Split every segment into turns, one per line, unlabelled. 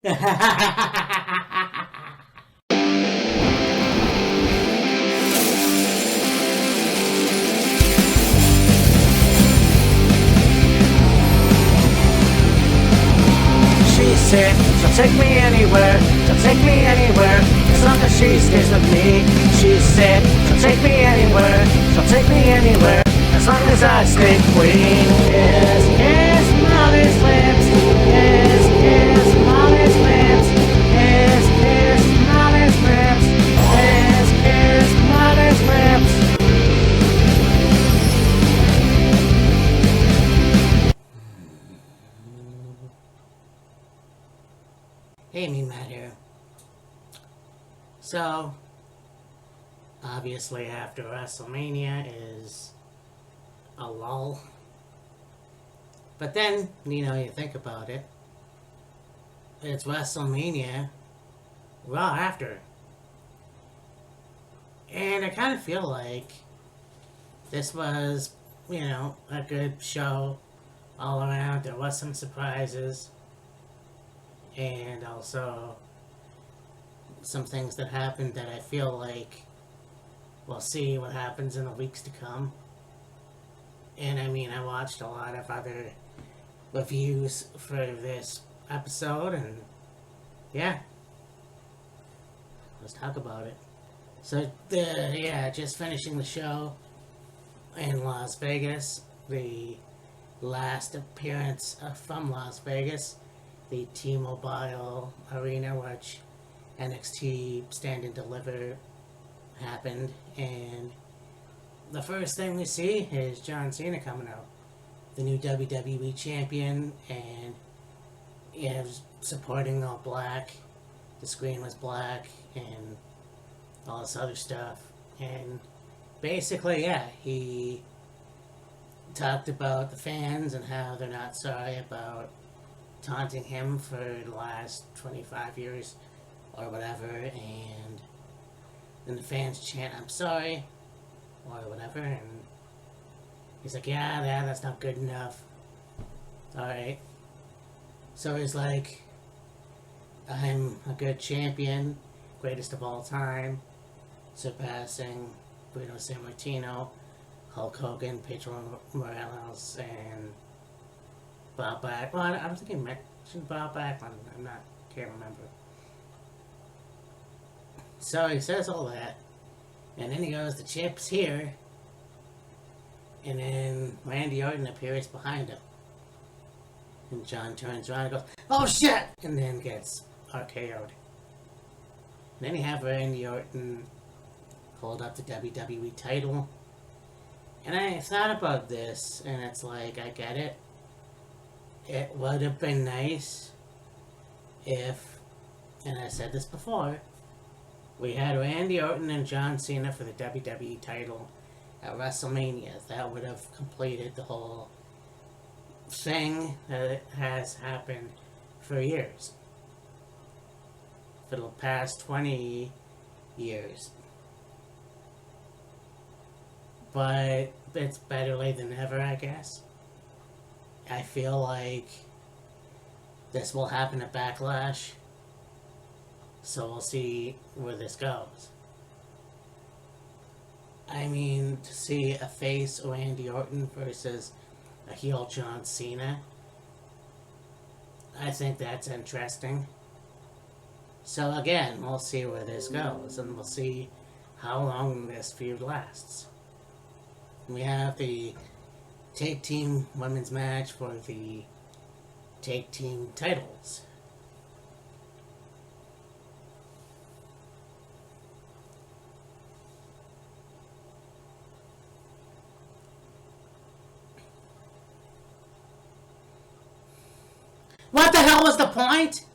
She said, she'll take me anywhere, she'll take me anywhere, as long as she stays with me. She said, she'll take me anywhere, she'll take me anywhere, as long as I stay queen. Kiss, kiss Molly's lips, kiss, kiss Molly's lips, kiss, kiss Molly's lips, kiss, kiss Molly's lips. Hey, me Matt here. So, obviously after WrestleMania is a lull. But then, you think about it. It's WrestleMania Raw after. And I kind of feel like this was, a good show all around. There was some surprises. And also some things that happened that I feel like we'll see what happens in the weeks to come. And I watched a lot of other reviews for this episode, and yeah, let's talk about it. So, just finishing the show in Las Vegas, the last appearance from Las Vegas, the T-Mobile Arena, which NXT Stand and Deliver happened, and the first thing we see is John Cena coming out, the new WWE champion, and he was supporting all black. The screen was black and all this other stuff, and basically, he talked about the fans and how they're not sorry about taunting him for the last 25 years or whatever, and then the fans chant, "I'm sorry," or whatever, and he's like, yeah, that's not good enough. Alright. So he's like, I'm a good champion, greatest of all time, surpassing Bruno Sammartino, Hulk Hogan, Pedro Morales, and Bob Backlund. Well, I was thinking mentioned Bob Backlund. Can't remember. So he says all that, and then he goes, the chip's here, and then Randy Orton appears behind him. And John turns around and goes, oh shit! And then gets RKO'd. And then you have Randy Orton hold up the WWE title. And I thought about this, and it's like, I get it. It would have been nice if, and I said this before, we had Randy Orton and John Cena for the WWE title at WrestleMania. That would have completed the whole thing that has happened for years. For the past 20 years. But it's better late than never, I guess. I feel like this will happen at Backlash, so we'll see where this goes. To see a face Randy Orton versus a heel John Cena, I think that's interesting. So again, we'll see where this goes, and we'll see how long this feud lasts. We have the Tag Team Women's match for the Tag Team titles. What the hell was the point?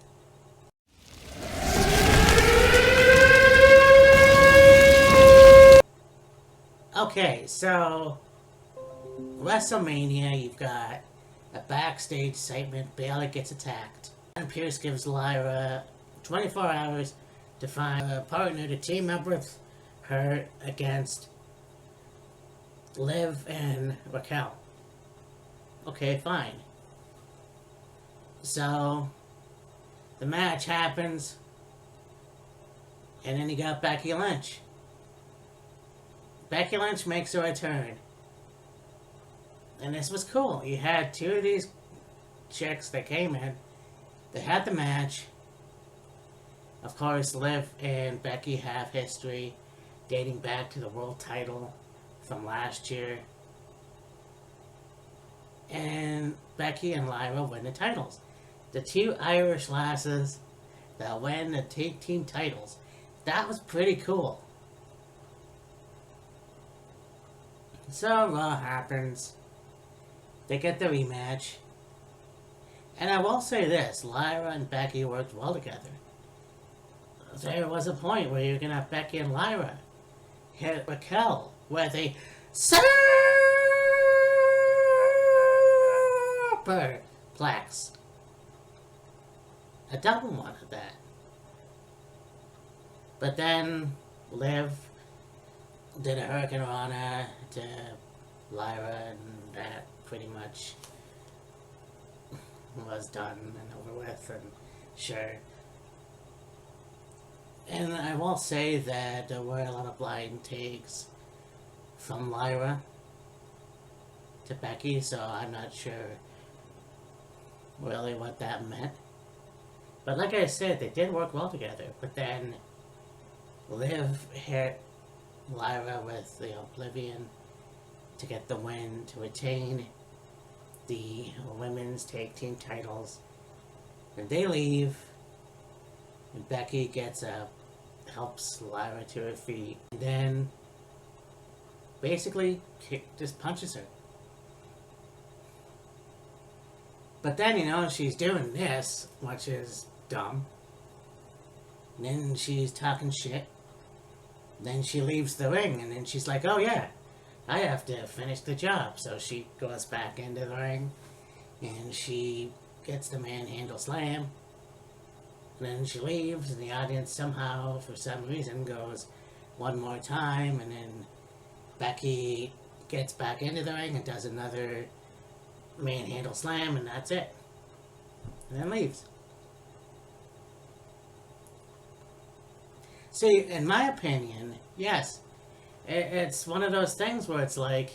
Okay, so WrestleMania, you've got a backstage segment. Bayley gets attacked, and Pierce gives Lyra 24 hours to find a partner to team up with her against Liv and Raquel. Okay, fine. So The match happens, and then you got Becky Lynch. Becky Lynch makes her return. And this was cool. You had two of these chicks that came in. They had the match. Of course, Liv and Becky have history dating back to the world title from last year. And Becky and Lyra win the titles. The two Irish lasses that win the tag team titles. That was pretty cool. So Raw happens. They get the rematch. And I will say this, Lyra and Becky worked well together. There was a point where you're going to have Becky and Lyra hit Raquel with a superplex. A double one of that. But then Liv did a Hurricane Rana to Lyra, and that pretty much was done and over with, and sure. And I will say that there were a lot of blind takes from Lyra to Becky, so I'm not sure really what that meant. But like I said, they did work well together. But then Liv hit Lyra with the Oblivion to get the win, to retain the women's tag team titles. And they leave, and Becky helps Lyra to her feet. And then basically just punches her. But then, she's doing this, which is dumb. And then she's talking shit. Then she leaves the ring, and then she's like, oh yeah, I have to finish the job. So she goes back into the ring, and she gets the manhandle slam. And then she leaves, and the audience somehow, for some reason, goes one more time, and then Becky gets back into the ring and does another manhandle slam, and that's it. And then leaves. See, in my opinion, yes, it's one of those things where it's like,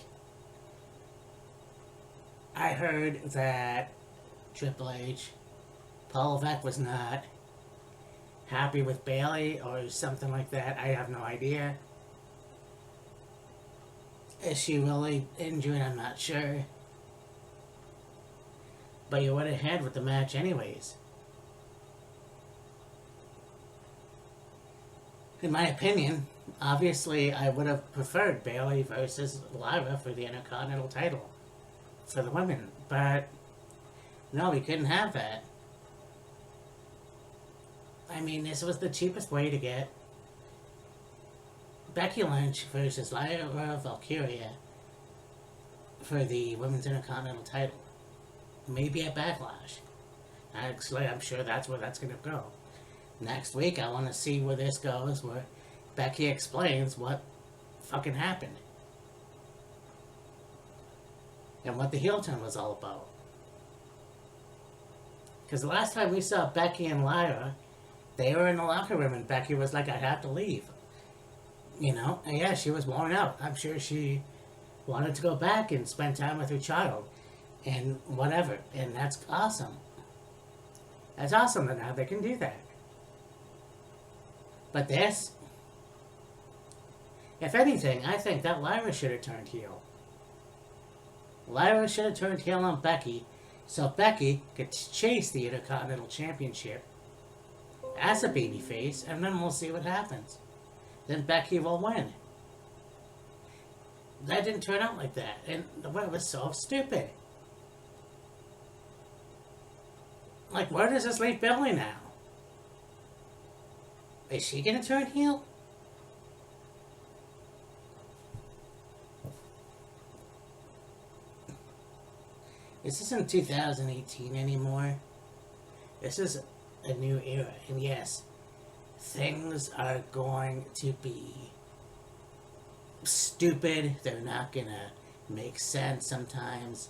I heard that Triple H, Paul Levesque was not happy with Bayley or something like that. I have no idea. Is she really injured? I'm not sure. But you went ahead with the match anyways. In my opinion, obviously I would have preferred Bayley versus Lyra for the Intercontinental title for the women. But no, we couldn't have that. I mean, this was the cheapest way to get Becky Lynch versus Lyra Valkyria for the Women's Intercontinental title. Maybe at Backlash. Actually, I'm sure that's where that's going to go. Next week, I want to see where this goes, where Becky explains what fucking happened. And what the heel turn was all about. Because the last time we saw Becky and Lyra, they were in the locker room, and Becky was like, I have to leave. And yeah, she was worn out. I'm sure she wanted to go back and spend time with her child. And whatever. And that's awesome. That's awesome that now they can do that. But this, if anything, I think that Lyra should have turned heel. Lyra should have turned heel on Becky, so Becky could chase the Intercontinental Championship as a babyface, and then we'll see what happens. Then Becky will win. That didn't turn out like that, and the way was so stupid. Like, where does this leave Bayley now? Is she gonna turn heel? This isn't 2018 anymore. This is a new era. And yes, things are going to be stupid. They're not gonna make sense sometimes.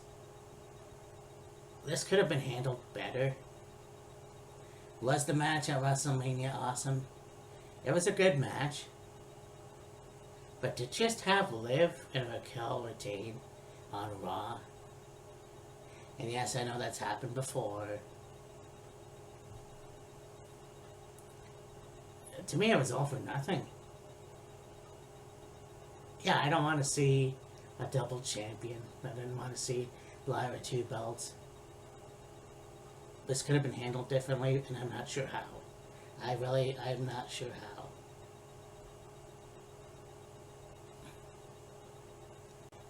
This could have been handled better. Was the match at WrestleMania awesome? It was a good match. But to just have Liv and Raquel retain on Raw, and yes, I know that's happened before, to me it was all for nothing. Yeah, I don't want to see a double champion. I didn't want to see Lyra 2 belts. This could have been handled differently, and I'm not sure how. I'm not sure how.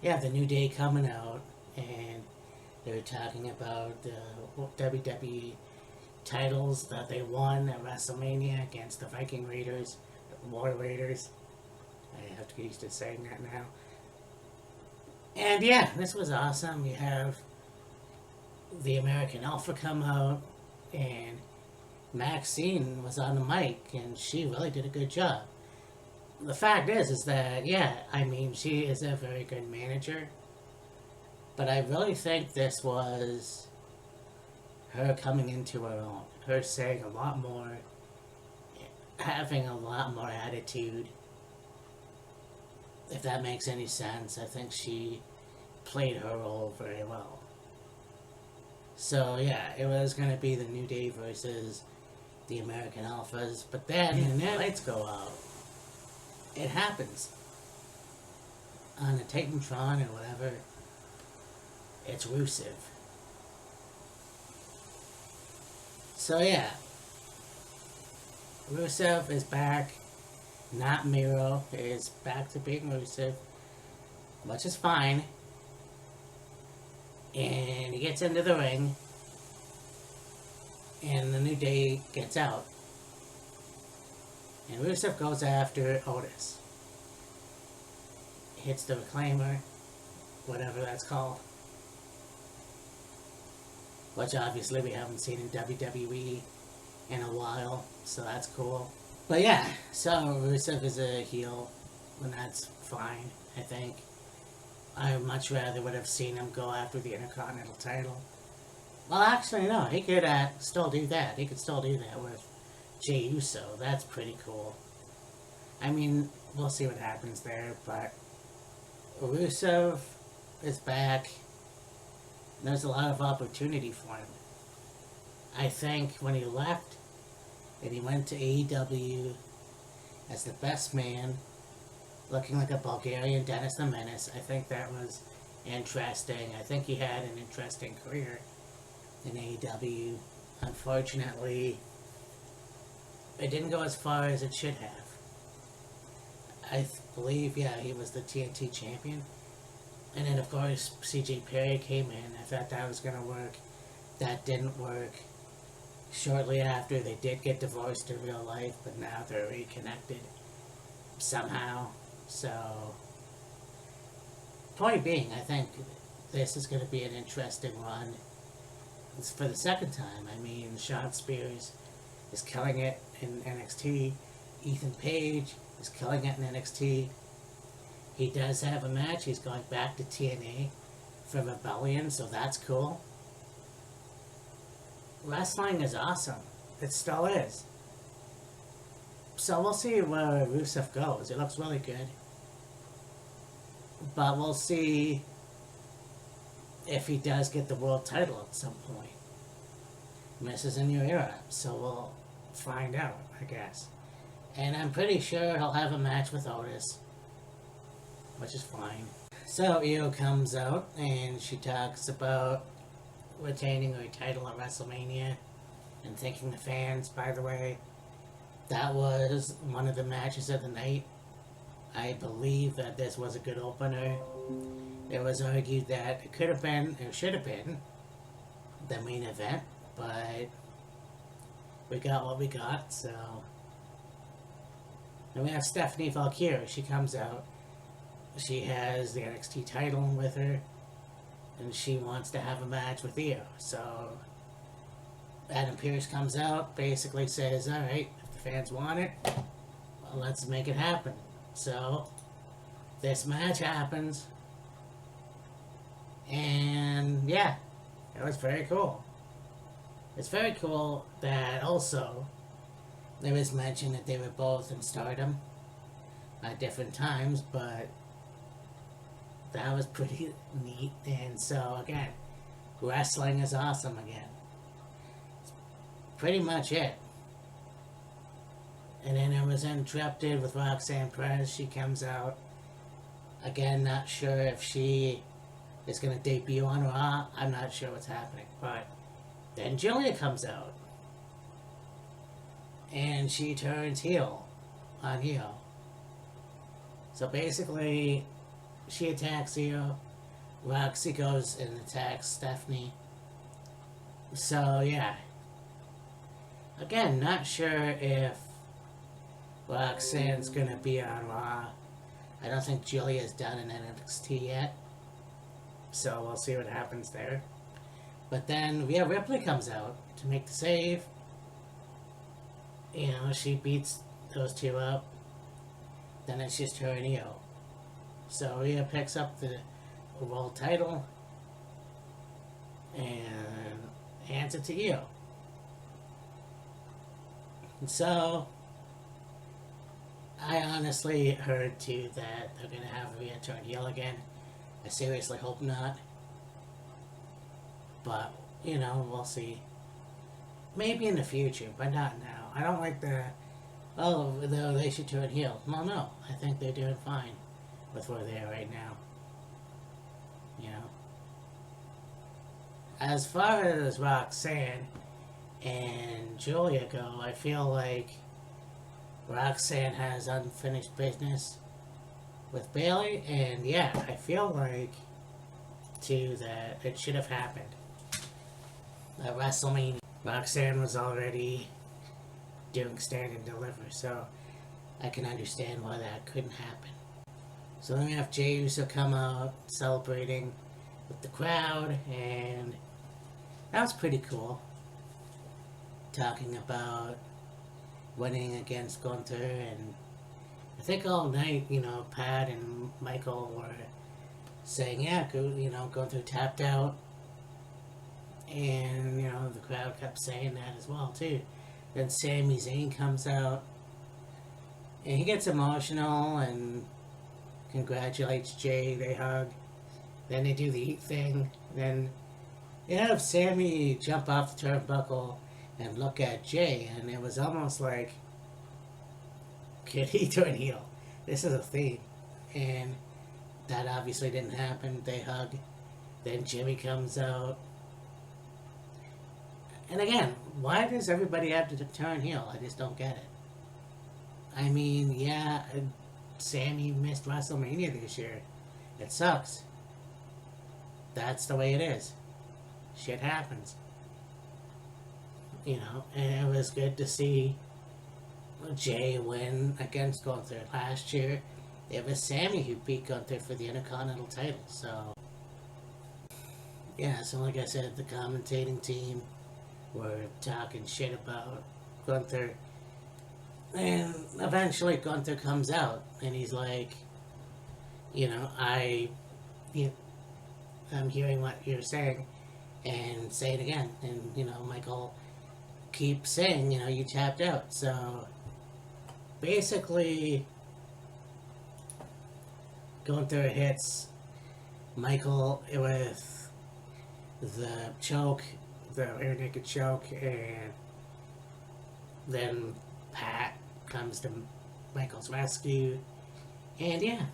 Yeah, the New Day coming out, and they were talking about the WWE titles that they won at WrestleMania against the Viking Raiders, War Raiders. I have to get used to saying that now. And yeah, this was awesome. You have the American Alpha come out, and Maxine was on the mic, and she really did a good job. The fact is that, yeah, I mean, she is a very good manager, but I really think this was her coming into her own, her saying a lot more, having a lot more attitude. If that makes any sense, I think she played her role very well. So yeah, it was going to be the New Day versus the American Alphas, but then the lights go out. It happens. On the Titantron or whatever, it's Rusev. So yeah, Rusev is back. Not Miro is back to being Rusev, which is fine. And he gets into the ring, and the New Day gets out. And Rusev goes after Otis. Hits the Reclaimer, whatever that's called. Which obviously we haven't seen in WWE in a while, so that's cool. But yeah, so Rusev is a heel, and that's fine, I think. I much rather would have seen him go after the Intercontinental title. Well, actually, no, he could still do that. He could still do that with Jey Uso. That's pretty cool. I mean, we'll see what happens there, but Rusev is back. There's a lot of opportunity for him. I think when he left and he went to AEW as the best man, looking like a Bulgarian Dennis the Menace, I think that was interesting. I think he had an interesting career in AEW. Unfortunately, it didn't go as far as it should have. I believe, yeah, he was the TNT champion. And then, of course, CJ Perry came in. I thought that was going to work. That didn't work. Shortly after, they did get divorced in real life, but now they're reconnected somehow. So, point being, I think this is going to be an interesting run. It's for the second time. I mean, Shawn Spears is killing it in NXT. Ethan Page is killing it in NXT. He does have a match. He's going back to TNA for Rebellion, so that's cool. Wrestling is awesome. It still is. So we'll see where Rusev goes. It looks really good. But we'll see if he does get the world title at some point. This is a new era, so we'll find out, I guess. And I'm pretty sure he'll have a match with Otis, which is fine. So Io comes out and she talks about retaining her title at WrestleMania and thanking the fans, by the way. That was one of the matches of the night. I believe that this was a good opener. It was argued that it could have been, or should have been, the main event, but we got what we got, so. Then we have Stephanie Valkyrie. She comes out. She has the NXT title with her, and she wants to have a match with Io. So Adam Pearce comes out, basically says, alright, if the fans want it, well, let's make it happen. So this match happens, and yeah, it was very cool. It's very cool that also there was mention that they were both in Stardom at different times, but that was pretty neat. And so again, wrestling is awesome again. Pretty much it. And then it was interrupted with Roxanne Perez. She comes out. Again, not sure if she is going to debut on Raw. I'm not sure what's happening. But then Julia comes out. And she turns heel on Io. So basically, she attacks Io. Roxy goes and attacks Stephanie. So, yeah. Again, not sure if Roxanne's gonna be on Raw. I don't think Julia's done in NXT yet. So we'll see what happens there. But then Rhea Ripley comes out to make the save. You know, she beats those two up. Then it's just her and Io. So Rhea picks up the world title and hands it to Io. And so I honestly heard too that they're gonna have Rhea turn heel again. I seriously hope not. But, you know, we'll see. Maybe in the future, but not now. I don't like the, oh, they should turn heel. Well, no. I think they're doing fine with where they are right now. You know? As far as Roxanne and Julia go, I feel like Roxanne has unfinished business with Bayley, and yeah, I feel like too that it should have happened at WrestleMania. Roxanne was already doing stand and deliver, so I can understand why that couldn't happen. So then we have Jey Uso come out celebrating with the crowd, and that was pretty cool. Talking about winning against Gunther, and I think all night, you know, Pat and Michael were saying, yeah, you know, Gunther tapped out, and, you know, the crowd kept saying that as well, too. Then Sami Zayn comes out, and he gets emotional and congratulates Jey. They hug. Then they do the eat thing. Then you have Sami jump off the turnbuckle and look at Jey, and it was almost like, could he turn heel? This is a theme. And that obviously didn't happen. They hug. Then Jimmy comes out. And again, why does everybody have to turn heel? I just don't get it. I mean, yeah, Sammy missed WrestleMania this year. It sucks. That's the way it is. Shit happens. You know, and it was good to see Jey win against Gunther. Last year, it was Sammy who beat Gunther for the Intercontinental title. So, yeah, so like I said, the commentating team were talking shit about Gunther. And eventually Gunther comes out and he's like, you know, I'm hearing what you're saying and say it again. And, you know, Michael keeps saying, you know, you tapped out. So basically Gunther hits Michael with the choke, the air naked choke, and then Pat comes to Michael's rescue, and yeah,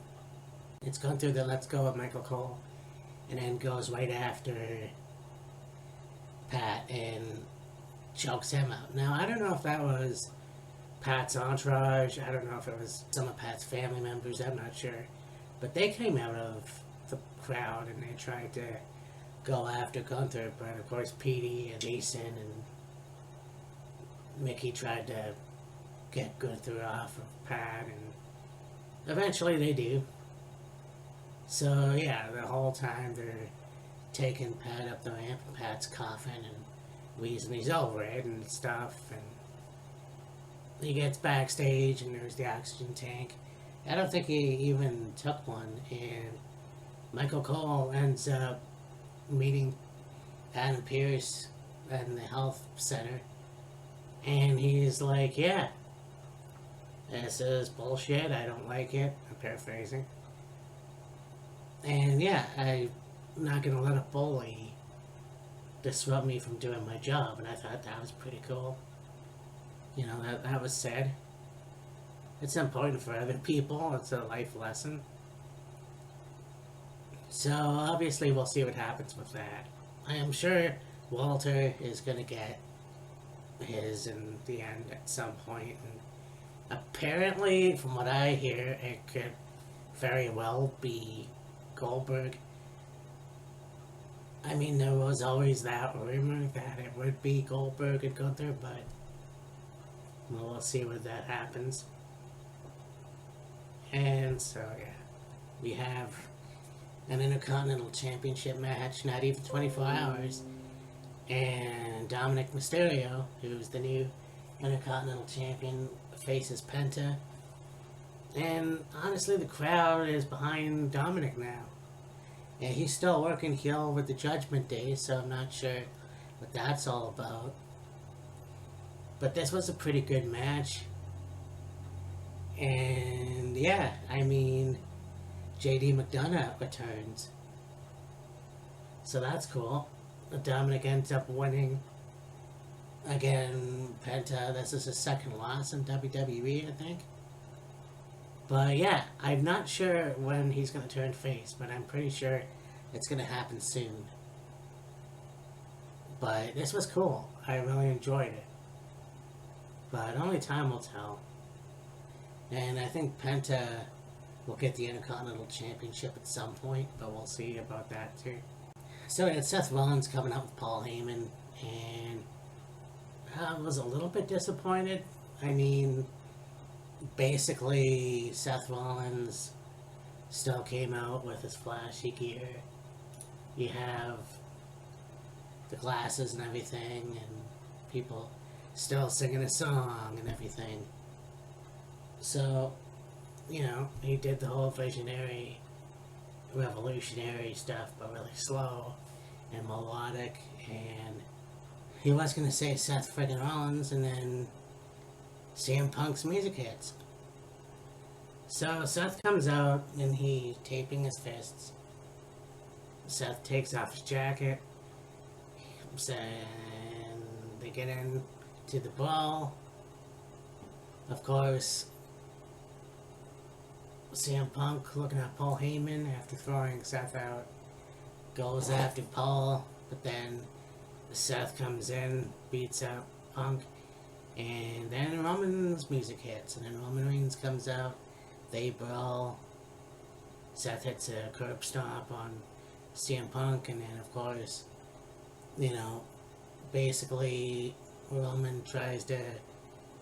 it's gone through the let's go of Michael Cole, and then goes right after Pat and chokes him out. Now, I don't know if that was Pat's entourage, I don't know if it was some of Pat's family members, I'm not sure, but they came out of the crowd and they tried to go after Gunther, but of course Petey and Jason and Mickey tried to get Gunther off of Pat, and eventually they do. So yeah, the whole time they're taking Pat up the ramp, and Pat's coughing and wheezing, he's over it and stuff, and he gets backstage and there's the oxygen tank. I don't think he even took one, and Michael Cole ends up meeting Adam Pearce in the health center, and he's like, "Yeah, this is bullshit. I don't like it." I'm paraphrasing. And yeah, I'm not gonna let a bully disrupt me from doing my job. And I thought that was pretty cool. That was said. It's important for other people. It's a life lesson. So obviously we'll see what happens with that. I am sure Walter is gonna get his in the end at some point. And apparently, from what I hear, it could very well be Goldberg. I mean, there was always that rumor that it would be Goldberg and Gunther, but we'll see when that happens. And so, yeah, we have an Intercontinental Championship match, not even 24 hours. And Dominic Mysterio, who's the new Intercontinental Champion, faces Penta. And honestly, the crowd is behind Dominic now. And he's still working heel with the Judgment Day, so I'm not sure what that's all about. But this was a pretty good match. And yeah, I mean, JD McDonough returns. So that's cool. Dominic ends up winning. Again, Penta, this is his second loss in WWE, I think. But yeah, I'm not sure when he's going to turn face, but I'm pretty sure it's going to happen soon. But this was cool. I really enjoyed it. But only time will tell. And I think Penta will get the Intercontinental Championship at some point, but we'll see about that too. So we had Seth Rollins coming out with Paul Heyman, and I was a little bit disappointed. I mean, basically, Seth Rollins still came out with his flashy gear. You have the glasses and everything, and people still singing a song and everything. So, he did the whole visionary, revolutionary stuff, but really slow and melodic. And he was going to say Seth friggin' Rollins, and then CM Punk's music hits. So Seth comes out and he taping his fists. Seth takes off his jacket, and they get into the brawl. Of course, CM Punk, looking at Paul Heyman after throwing Seth out, goes after Paul, but then Seth comes in, beats out Punk, and then Roman's music hits, and then Roman Reigns comes out, they brawl, Seth hits a curb stomp on CM Punk, and then of course, basically Roman tries to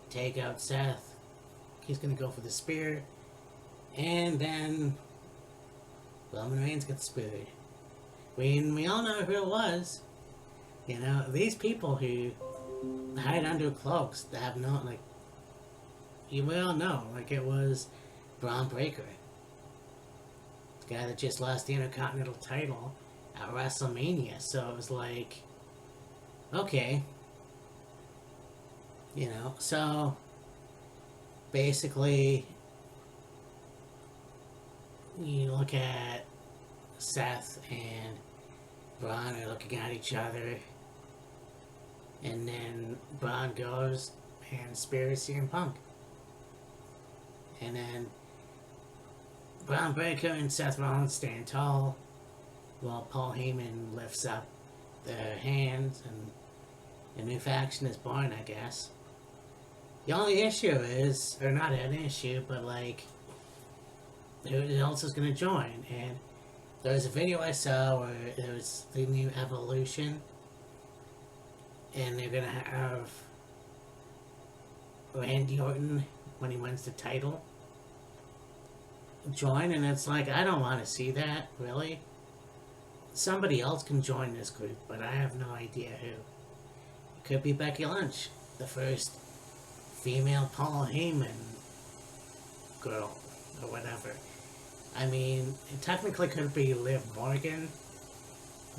take out Seth. He's going to go for the spear, and then Roman Reigns gets speared. We all know who it was. These people who hide under cloaks that have no, we all know, it was Braun Breaker. The guy that just lost the Intercontinental title at WrestleMania. So it was like, okay. So basically, you look at Seth and Braun are looking at each other, and then Braun goes and spears CM Punk. And then Braun Breaker and Seth Rollins stand tall, while Paul Heyman lifts up their hands, and a new faction is born, I guess. The only issue is, or not an issue, but who else is going to join? And there was a video I saw where there was the new Evolution, and they're going to have Randy Orton, when he wins the title, join, and it's like, I don't want to see that, really. Somebody else can join this group, but I have no idea who. It could be Becky Lynch, the first female Paul Heyman girl, or whatever. I mean, it technically could be Liv Morgan,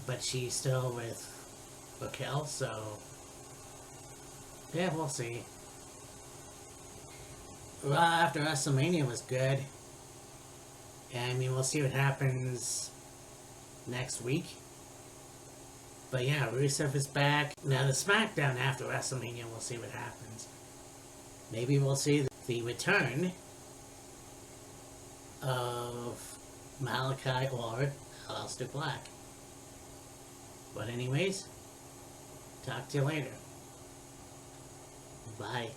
but she's still with Raquel, so yeah, we'll see. Raw after WrestleMania was good. And I mean, we'll see what happens next week. But yeah, Rusev is back. Now the SmackDown after WrestleMania, we'll see what happens. Maybe we'll see the return of Malachi or Aleister Black. But anyways, talk to you later. Bye.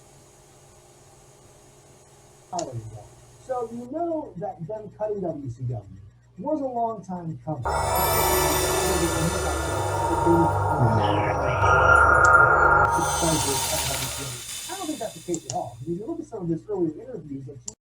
So you know that them cutting WCW was a long time coming. I don't think that's the case at all. I mean, you look at some of his earlier interviews that